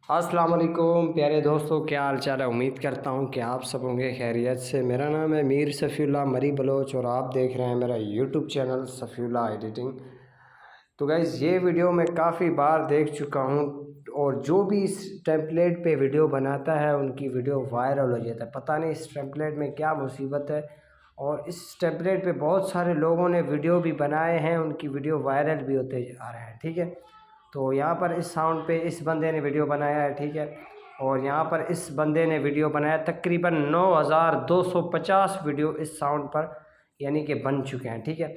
अस्सलाम वालेकुम प्यारे दोस्तों, क्या हाल चाल है। उम्मीद करता हूँ कि आप सब होंगे खैरियत से। मेरा नाम है मीर सफ़ीउल्लाह मरी बलोच और आप देख रहे हैं मेरा यूट्यूब चैनल सफ़ीउल्लाह एडिटिंग। तो गाइज़, ये वीडियो मैं काफ़ी बार देख चुका हूँ और जो भी इस टेम्पलेट पे वीडियो बनाता है उनकी वीडियो वायरल हो जाता है। पता नहीं इस टेम्पलेट में क्या मुसीबत है। और इस टेम्पलेट पे बहुत सारे लोगों ने वीडियो भी बनाए हैं, उनकी वीडियो वायरल भी होते आ रहे हैं। ठीक है, तो यहाँ पर इस साउंड पे इस बंदे ने वीडियो बनाया है। ठीक है, और यहाँ पर इस बंदे ने वीडियो बनाया तकरीबन 9250 वीडियो इस साउंड पर यानी कि बन चुके हैं। ठीक है,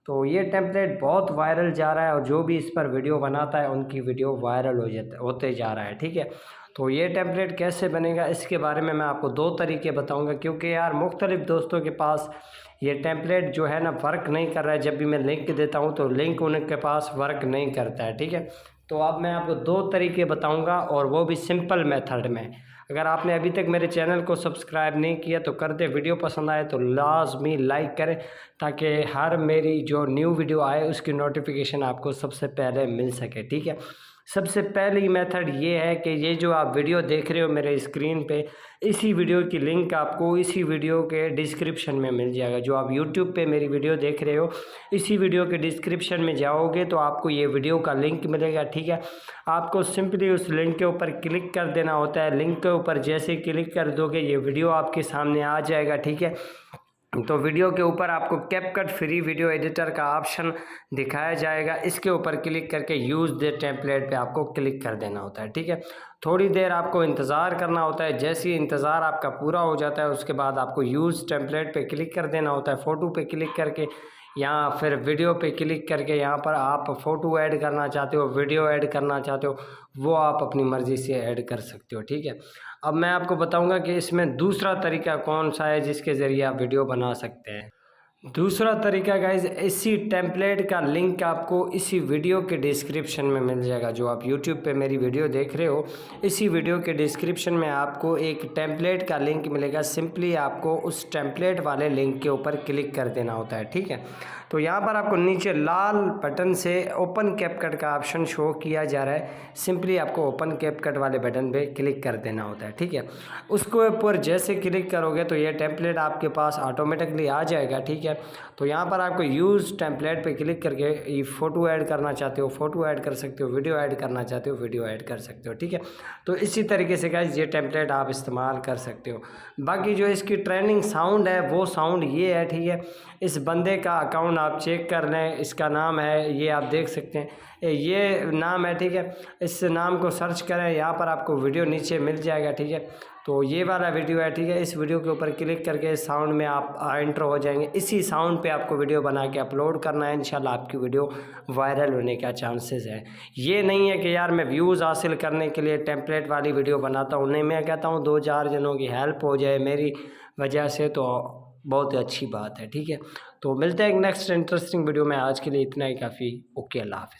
तो ये टेम्पलेट बहुत वायरल जा रहा है और जो भी इस पर वीडियो बनाता है उनकी वीडियो वायरल होते जा रहा है। ठीक है, तो ये टेम्पलेट कैसे बनेगा इसके बारे में मैं आपको दो तरीके बताऊंगा, क्योंकि यार मुख्तलिफ दोस्तों के पास ये टेम्पलेट जो है ना वर्क नहीं कर रहा है। जब भी मैं लिंक देता हूँ तो लिंक उनके पास वर्क नहीं करता है। ठीक है, तो अब मैं आपको दो तरीके बताऊंगा और वो भी सिंपल मेथड में। अगर आपने अभी तक मेरे चैनल को सब्सक्राइब नहीं किया तो कर दे। वीडियो पसंद आए तो लाजमी लाइक करें ताकि हर मेरी जो न्यू वीडियो आए उसकी नोटिफिकेशन आपको सबसे पहले मिल सके। ठीक है, सबसे पहली मेथड ये है कि ये जो आप वीडियो देख रहे हो मेरे स्क्रीन पे, इसी वीडियो की लिंक आपको इसी वीडियो के डिस्क्रिप्शन में मिल जाएगा। जो आप यूट्यूब पे मेरी वीडियो देख रहे हो, इसी वीडियो के डिस्क्रिप्शन में जाओगे तो आपको ये वीडियो का लिंक मिलेगा। ठीक है, आपको सिंपली उस लिंक के ऊपर क्लिक कर देना होता है। लिंक के ऊपर जैसे क्लिक कर दोगे ये वीडियो आपके सामने आ जाएगा। ठीक है, तो वीडियो के ऊपर आपको कैपकट फ्री वीडियो एडिटर का ऑप्शन दिखाया जाएगा। इसके ऊपर क्लिक करके यूज़ द टेम्पलेट पे आपको क्लिक कर देना होता है। ठीक है, थोड़ी देर आपको इंतज़ार करना होता है। जैसे ही इंतज़ार आपका पूरा हो जाता है उसके बाद आपको यूज़ टेम्पलेट पे क्लिक कर देना होता है। फ़ोटो पे क्लिक करके या फिर वीडियो पे क्लिक करके यहाँ पर आप फ़ोटो ऐड करना चाहते हो, वीडियो ऐड करना चाहते हो, वो आप अपनी मर्ज़ी से ऐड कर सकते हो। ठीक है, अब मैं आपको बताऊंगा कि इसमें दूसरा तरीका कौन सा है जिसके ज़रिए आप वीडियो बना सकते हैं। दूसरा तरीका गाइज, इसी टेम्पलेट का लिंक आपको इसी वीडियो के डिस्क्रिप्शन में मिल जाएगा। जो आप यूट्यूब पे मेरी वीडियो देख रहे हो, इसी वीडियो के डिस्क्रिप्शन में आपको एक टेम्पलेट का लिंक मिलेगा। सिंपली आपको उस टेम्पलेट वाले लिंक के ऊपर क्लिक कर देना होता है। ठीक है, तो यहाँ पर आपको नीचे लाल बटन से ओपन कैपकट का ऑप्शन शो किया जा रहा है। सिंपली आपको ओपन कैपकट वाले बटन पे क्लिक कर देना होता है। ठीक है, उसको ऊपर जैसे क्लिक करोगे तो ये टेम्पलेट आपके पास ऑटोमेटिकली आ जाएगा। ठीक है, तो यहाँ पर आपको यूज़ टेम्पलेट पे क्लिक करके ये फ़ोटो ऐड करना चाहते हो फ़ोटो ऐड कर सकते हो, वीडियो ऐड करना चाहते हो वीडियो ऐड कर सकते हो। ठीक है, तो इसी तरीके से गाइस ये टेम्पलेट आप इस्तेमाल कर सकते हो। बाकी जो इसकी ट्रेंडिंग साउंड है वो साउंड ये है। ठीक है, इस बंदे का अकाउंट आप चेक कर लें, इसका नाम है, ये आप देख सकते हैं, ये नाम है। ठीक है, इस नाम को सर्च करें, यहाँ पर आपको वीडियो नीचे मिल जाएगा। ठीक है, तो ये वाला वीडियो है। ठीक है, इस वीडियो के ऊपर क्लिक करके साउंड में आप एंटर हो जाएंगे। इसी साउंड पे आपको वीडियो बना के अपलोड करना है। इंशाल्लाह आपकी वीडियो वायरल होने का चांसेस है। ये नहीं है कि यार मैं व्यूज़ हासिल करने के लिए टेम्पलेट वाली वीडियो बनाता हूँ, नहीं, मैं कहता हूँ 2-4 जनों की हेल्प हो जाए मेरी वजह से तो बहुत अच्छी बात है। ठीक है, तो मिलते हैं एक नेक्स्ट इंटरेस्टिंग वीडियो में। आज के लिए इतना ही काफ़ी। ओके, अल्लाह हाफ़िज़।